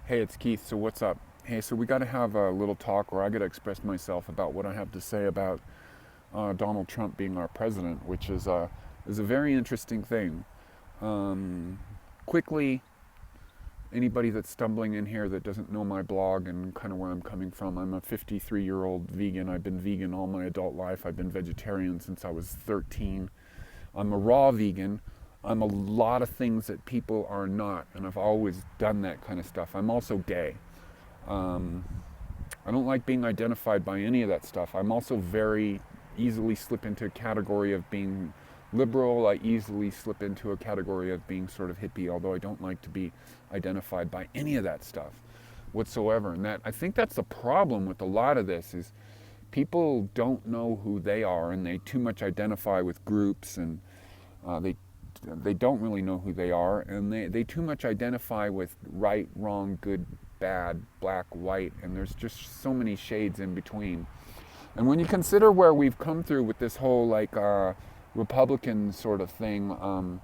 Hey, it's Keith. So what's up? Hey, so we got to have a little talk, or I got to express myself about what I have to say about Donald Trump being our president, which is a very interesting thing. Um, Quickly, anybody that's stumbling in here that doesn't know my blog and kind of where I'm coming from, I'm a 53-year-old vegan. I've been vegan all my adult life. I've been vegetarian since I was 13. I'm a raw vegan. I'm a lot of things that people are not, and I've always done that kind of stuff. I'm also gay. Um, I don't like being identified by any of that stuff. I'm also very easily slip into a category of being liberal. I easily slip into a category of being sort of hippie, although I don't like to be identified by any of that stuff whatsoever. And that I think that's the problem with a lot of this is people don't know who they are, and they too much identify with groups, and they don't really know who they are, and they too much identify with right, wrong, good, bad, black, white, and there's just so many shades in between. And when you consider where we've come through with this whole Republican sort of thing,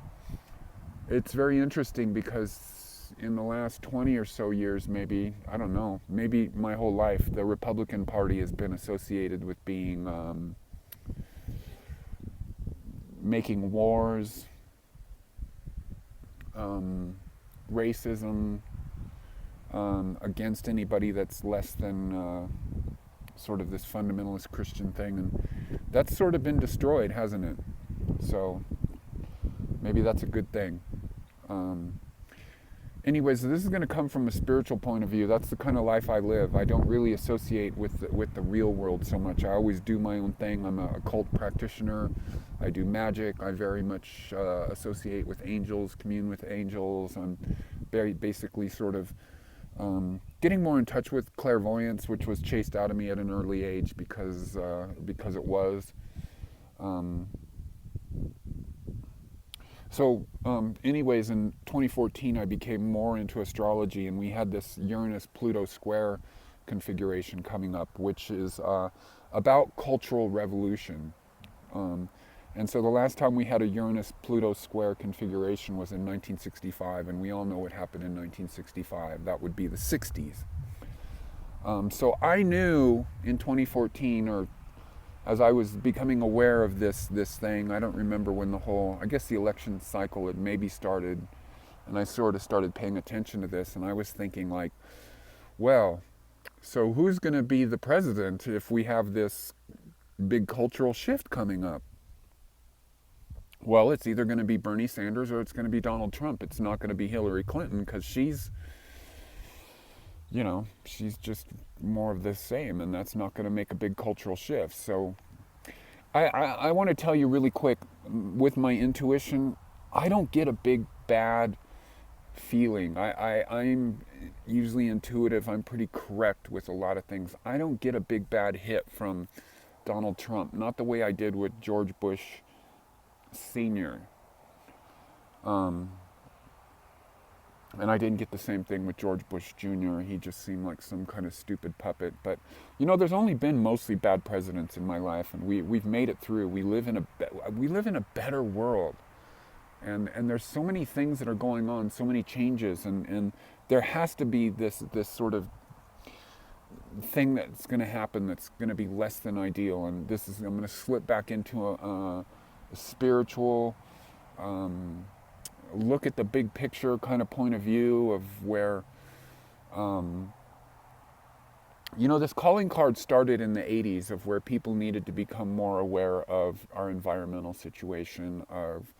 it's very interesting because in the last 20 or so years, maybe, I don't know, maybe my whole life, the Republican Party has been associated with being making wars, racism, against anybody that's less than sort of this fundamentalist Christian thing, and that's sort of been destroyed, hasn't it? So maybe that's a good thing. Um, Anyways, this is going to come from a spiritual point of view. That's the kind of life I live. I don't really associate with the real world so much. I always do my own thing. I'm a occult practitioner. I do magic. I very much associate with angels, commune with angels. I'm very basically sort of getting more in touch with clairvoyance, which was chased out of me at an early age because it was. Um, anyways, in 2014, I became more into astrology, and we had this Uranus-Pluto square configuration coming up, which is about cultural revolution. Um, and so the last time we had a Uranus-Pluto square configuration was in 1965, and we all know what happened in 1965. That would be the 60s. So I knew in 2014, or as I was becoming aware of this thing, I don't remember when I guess the election cycle had maybe started, and I sort of started paying attention to this, and I was thinking like, well, so who's going to be the president if we have this big cultural shift coming up? Well, it's either going to be Bernie Sanders or it's going to be Donald Trump. It's not going to be Hillary Clinton because she's just more of the same, and that's not going to make a big cultural shift. So I want to tell you really quick, with my intuition, I don't get a big bad feeling. I'm usually intuitive. I'm pretty correct with a lot of things. I don't get a big bad hit from Donald Trump, not the way I did with George Bush Sr. And I didn't get the same thing with George Bush Jr. He just seemed like some kind of stupid puppet. But, there's only been mostly bad presidents in my life, and we've made it through. We live in a better world. And there's so many things that are going on, so many changes, and there has to be this sort of thing that's going to happen that's going to be less than ideal. And I'm going to slip back into a spiritual, look at the big picture kind of point of view of where, this calling card started in the 80s of where people needed to become more aware of our environmental situation, of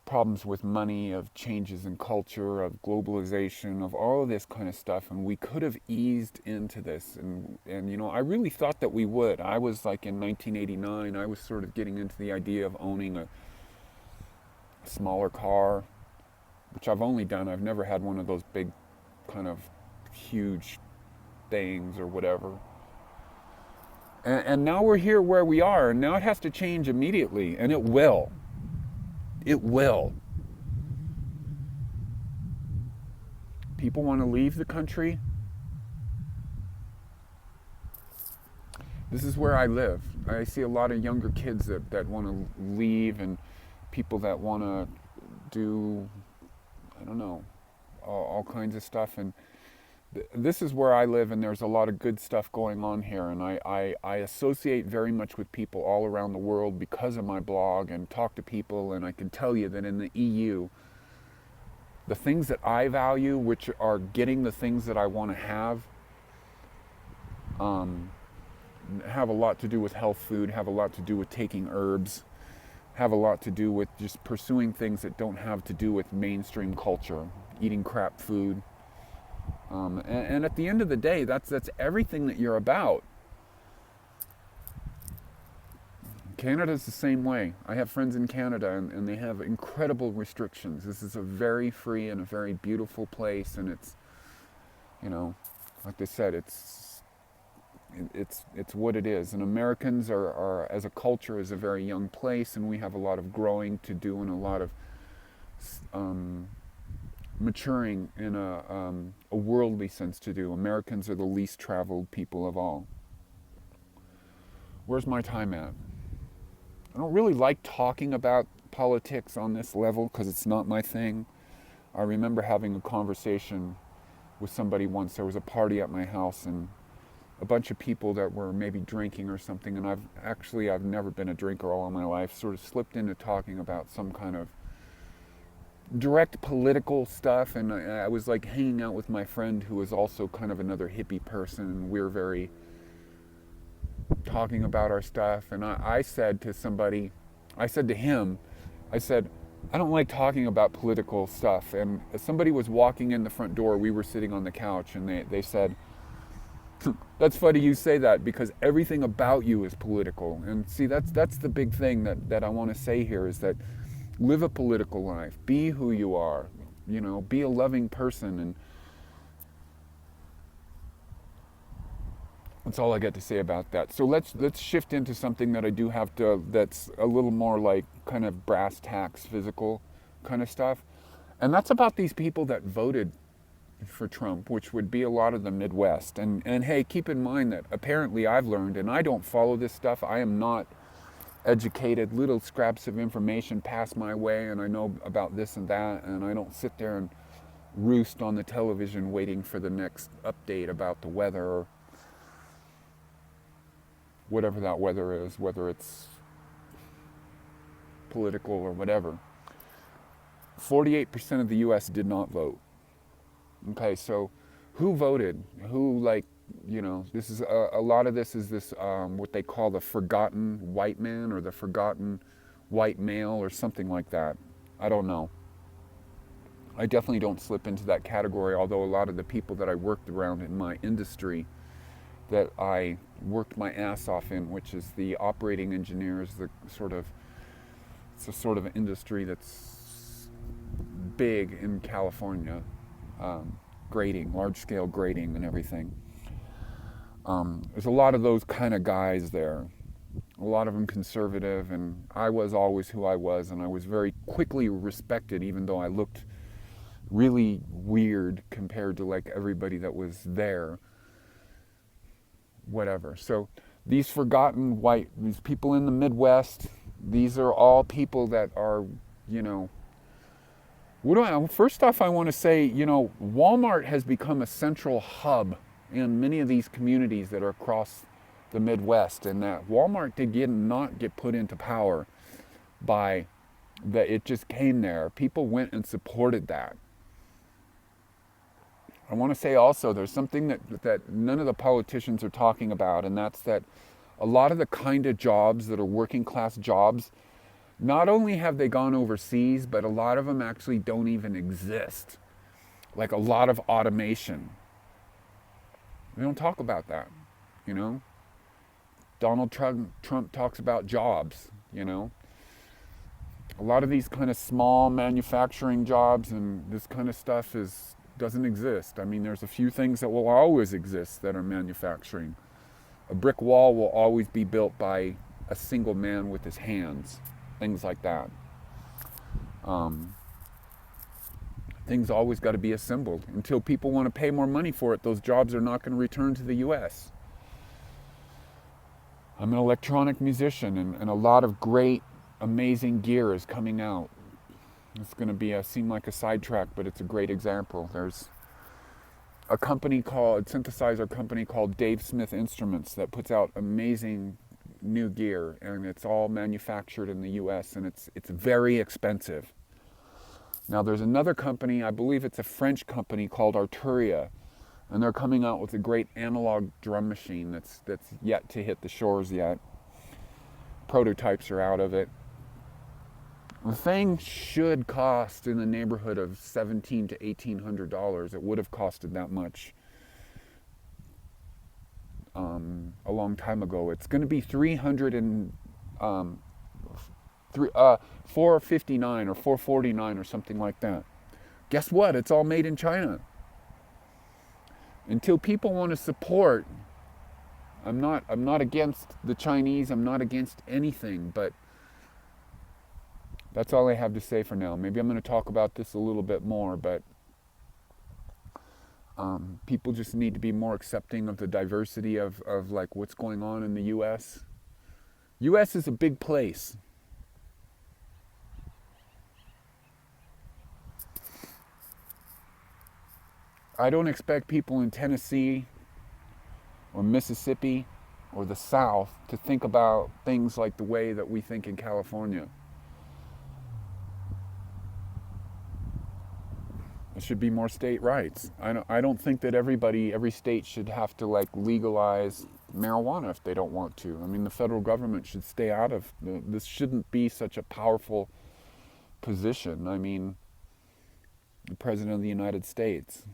problems with money, of changes in culture, of globalization, of all of this kind of stuff. And we could have eased into this. And I really thought that we would. I was like in 1989, I was sort of getting into the idea of owning a smaller car, which I've only done. I've never had one of those big kind of huge things or whatever. And now we're here where we are, and now it has to change immediately, and it will. It will. People want to leave the country. This is where I live. I see a lot of younger kids that want to leave, and people that want to do, I don't know, all kinds of stuff. And this is where I live, and there's a lot of good stuff going on here. And I associate very much with people all around the world because of my blog and talk to people. And I can tell you that in the EU, the things that I value, which are getting the things that I want to have a lot to do with health food, have a lot to do with taking herbs, have a lot to do with just pursuing things that don't have to do with mainstream culture, eating crap food. And at the end of the day, that's everything that you're about. Canada's the same way. I have friends in Canada, and they have incredible restrictions. This is a very free and a very beautiful place, and it's, like they said, it's what it is. And Americans are as a culture, is a very young place, and we have a lot of growing to do and a lot of maturing in a worldly sense to do. Americans are the least traveled people of all. Where's my time at? I don't really like talking about politics on this level because it's not my thing. I remember having a conversation with somebody once. There was a party at my house and a bunch of people that were maybe drinking or something, and I've never been a drinker all my life, sort of slipped into talking about some kind of direct political stuff, and I was like hanging out with my friend who was also kind of another hippie person, and we were very talking about our stuff. And I said to him, I don't like talking about political stuff. And somebody was walking in the front door, we were sitting on the couch, and they said, that's funny you say that, because everything about you is political. And see, that's the big thing that I want to say here, is that live a political life, be who you are, be a loving person. And that's all I got to say about that. So let's shift into something that I do have that's a little more like kind of brass tacks, physical kind of stuff. And that's about these people that voted for Trump, which would be a lot of the Midwest. And hey, keep in mind that apparently I've learned, and I don't follow this stuff, I am not educated, little scraps of information pass my way, and I know about this and that, and I don't sit there and roost on the television waiting for the next update about the weather or whatever that weather is, whether it's political or whatever. 48% of the US did not vote. Okay, so who voted? This is a lot of this is this what they call the forgotten white man or the forgotten white male or something like that. I don't know. I definitely don't slip into that category, although a lot of the people that I worked around in my industry that I worked my ass off in, which is the operating engineers, it's a sort of industry that's big in California, grading, large-scale grading and everything. There's a lot of those kind of guys there, a lot of them conservative, and I was always who I was, and I was very quickly respected, even though I looked really weird compared to like everybody that was there. Whatever. So these forgotten these people in the Midwest, these are all people that are, first off, I want to say, Walmart has become a central hub in many of these communities that are across the Midwest, and that Walmart did not get put into power by that. It just came there. People went and supported that. I want to say also there's something that none of the politicians are talking about, and that's that a lot of the kind of jobs that are working class jobs, not only have they gone overseas, but a lot of them actually don't even exist. Like a lot of automation. We don't talk about that, Donald Trump talks about jobs, A lot of these kind of small manufacturing jobs and this kind of stuff doesn't exist. I mean, there's a few things that will always exist that are manufacturing. A brick wall will always be built by a single man with his hands, things like that. Things always got to be assembled. Until people want to pay more money for it, those jobs are not going to return to the US. I'm an electronic musician, and a lot of great, amazing gear is coming out. It's going to seem like a sidetrack, but it's a great example. There's a synthesizer company called Dave Smith Instruments that puts out amazing new gear, and it's all manufactured in the US, and it's very expensive. Now there's another company, I believe it's a French company called Arturia, and they're coming out with a great analog drum machine that's yet to hit the shores yet. Prototypes are out of it. The thing should cost in the neighborhood of $1,700 to $1,800. It would have costed that much a long time ago. It's going to be $459 or $449 or something like that. Guess what? It's all made in China. Until people want to support, I'm not against the Chinese. I'm not against anything, but that's all I have to say for now. Maybe I'm going to talk about this a little bit more, but people just need to be more accepting of the diversity of like what's going on in the U.S. U.S. is a big place. I don't expect people in Tennessee or Mississippi or the South to think about things like the way that we think in California. There should be more state rights. I don't think that every state should have to like legalize marijuana if they don't want to. I mean, the federal government should stay out of this. Shouldn't be such a powerful position. I mean, the President of the United States.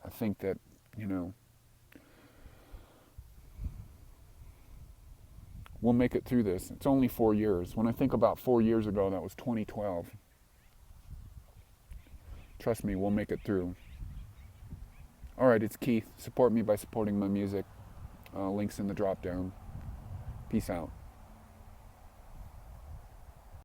I think that, we'll make it through this. It's only 4 years. When I think about 4 years ago, that was 2012. Trust me, we'll make it through. All right, it's Keith. Support me by supporting my music. Links in the drop down. Peace out.